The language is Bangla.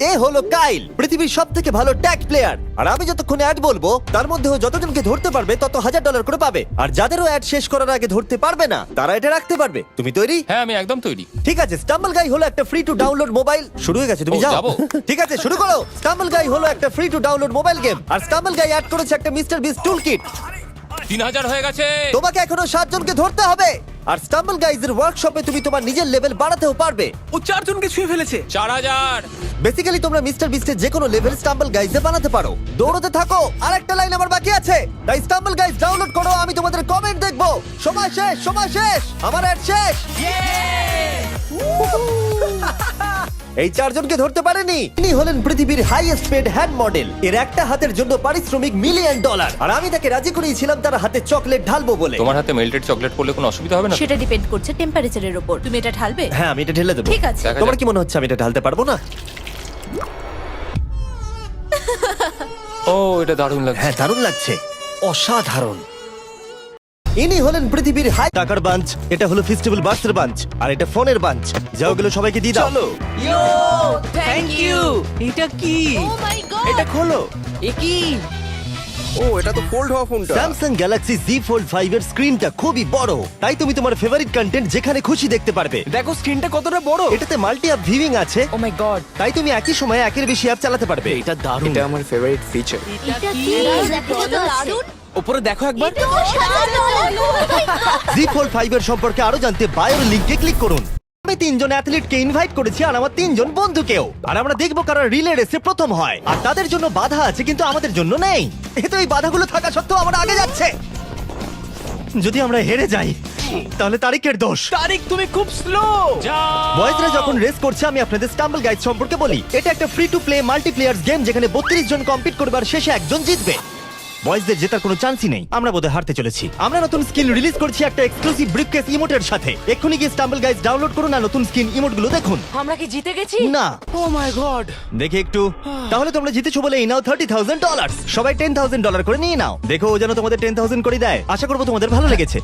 এ হলো কাইল, পৃথিবীর সব থেকে ভালো ট্যাগ প্লেয়ার। আর আমি যতক্ষণ অ্যাড বলবো তার মধ্যে ও যতজনকে ধরতে পারবে তত $1000 করে পাবে। আর যাদেরও অ্যাড শেষ করার আগে ধরতে পারবে না তারা এটা রাখতে পারবে। তুমি তৈরি? হ্যাঁ আমি একদম তৈরি। ঠিক আছে, স্টাম্বল গাই হলো একটা ফ্রি টু ডাউনলোড মোবাইল। শুরু হয়ে গেছে, তুমি ও, যাও। যাবো। ঠিক আছে, শুরু করো। স্টাম্বল গাই হলো একটা free to download mobile game. আর স্টাম্বল গাই অ্যাড করেছে একটা মিস্টার বিস্ট টুলকিট। 3000 হয়ে গেছে। তোমাকে এখনো 7 জনকে ধরতে হবে। আর স্টাম্বল গাইজের ওয়ার্কশপে তুমি তোমার নিজের লেভেল বাড়াতেও পারবে। ও 4 জনকে ছুঁয়ে ফেলেছে। 4000। বেসিক্যালি তোমরা মিস্টার বিস্টের যে কোনো লেভেল স্টাম্বল গাইজে বানাতে পারো। দৌড়তে থাকো, আর একটা লাইন আমার বাকি আছে। তাই স্টাম্বল গাইজ ডাউনলোড করো, আমি তোমাদের কমেন্ট দেখবো। সময় শেষ, সময় শেষ, আমার অ্যাড শেষ। এই 4 জনকে ধরতে পারেনি। ইনি হলেন পৃথিবীর হাইয়েস্ট পেড হ্যান্ড মডেল। এর একটা হাতের জন্য পারিশ্রমিক $1,000,000। আর আমি তাকে রাজি করিয়েছিলাম তার হাতে চকলেট ঢালবো বলে। তোমার হাতে মেল্টেড চকলেট পড়লে কোনো অসুবিধা হবে না তো? সেটা ডিপেন্ড করছে টেম্পারেচারের উপর। তুমি এটা ঢালবে? হ্যাঁ, আমি এটা ঢেলে দেবো। ঠিক আছে। দেখা তোমার যাক। কি মনে হচ্ছে আমি এটা ঢালতে পারবো না? ও এটা দারুণ লাগছে। হ্যাঁ, দারুণ লাগছে, অসাধারণ। ইনি হলেন পৃথিবীর হাই টাকার বাঞ্চ। এটা হলো ফেস্টিভ্যাল বার্সের বাঞ্চ, আর এটা ফোনের বাঞ্চ। যাও গেলো সবাইকে দিয়ে দাও। চলো। ইয়ো থ্যাংক ইউ। এটা কি? ও মাই গড, এটা খোলো। এ কি? ও এটা তো ফোল্ড হওয়া ফোনটা। স্যামসাং গ্যালাক্সি Z Fold 5 এর স্ক্রিনটা খুবই বড়, তাই তুমি তোমার ফেভারিট কন্টেন্ট যেখানে খুশি দেখতে পারবে। দেখো স্ক্রিনটা কতটা বড়। এটাতে মাল্টি অ্যাপ ভিউইং আছে, ও মাই গড। তাই তুমি একই সময়ে একের বেশি অ্যাপ চালাতে পারবে। এটা দারুণ। এটা আমার ফেভারিট ফিচার। এটা কি? দেখো তো দারুণ। উপরে দেখো একবার। এটা দারুণ। ও মাই গড। Z Fold 5 এর সম্পর্কে আরো জানতে বায়োর লিংকে ক্লিক করুন। আমি 3 জন অ্যাথলিটকে ইনভাইট করেছি, আর আমার 3 জন বন্ধুকেও। আর আমরা দেখবো কারা রিলে রেসে প্রথম হয়। আর তাদের জন্য বাধা আছে, কিন্তু আমাদের জন্য নেই। এ তো এই বাধাগুলো থাকা সত্ত্বেও আমরা আগে যাচ্ছে। যদি আমরা হেরে যাই তাহলে তারিখের দোষ। তারিক তুমি খুব স্লো। বয়েজরা যখন রেস করছে, আমি আপনাদের স্টাম্বল গাইড সম্পর্কে বলি। এটা একটা free to play multiplayer game যেখানে 32 জন কম্পিট করবার শেষে একজন জিতবে। বয়েজদের জেতার কোনো চান্সই নেই। আমরা বোধহয় হারতে চলেছি। আমরা নতুন স্কিন রিলিজ করছি একটা এক্সক্লুসিভ ব্রিফকেস ইমোটের সাথে। এক্ষুনি গিয়ে স্টাম্বল গাইজ ডাউনলোড করুন আর নতুন স্কিন ইমোটগুলো দেখুন। আমরা কি জিতে গেছি? না, ও মাই গড। দেখে একটু। তাহলে তোমরা জিতেছো বলে এই নাও $30,000। সবাই $10,000 করে নিয়ে নাও। দেখো ও যেন তোমাদের 10,000 করে দেয়। আশা করবো তোমাদের ভালো লেগেছে।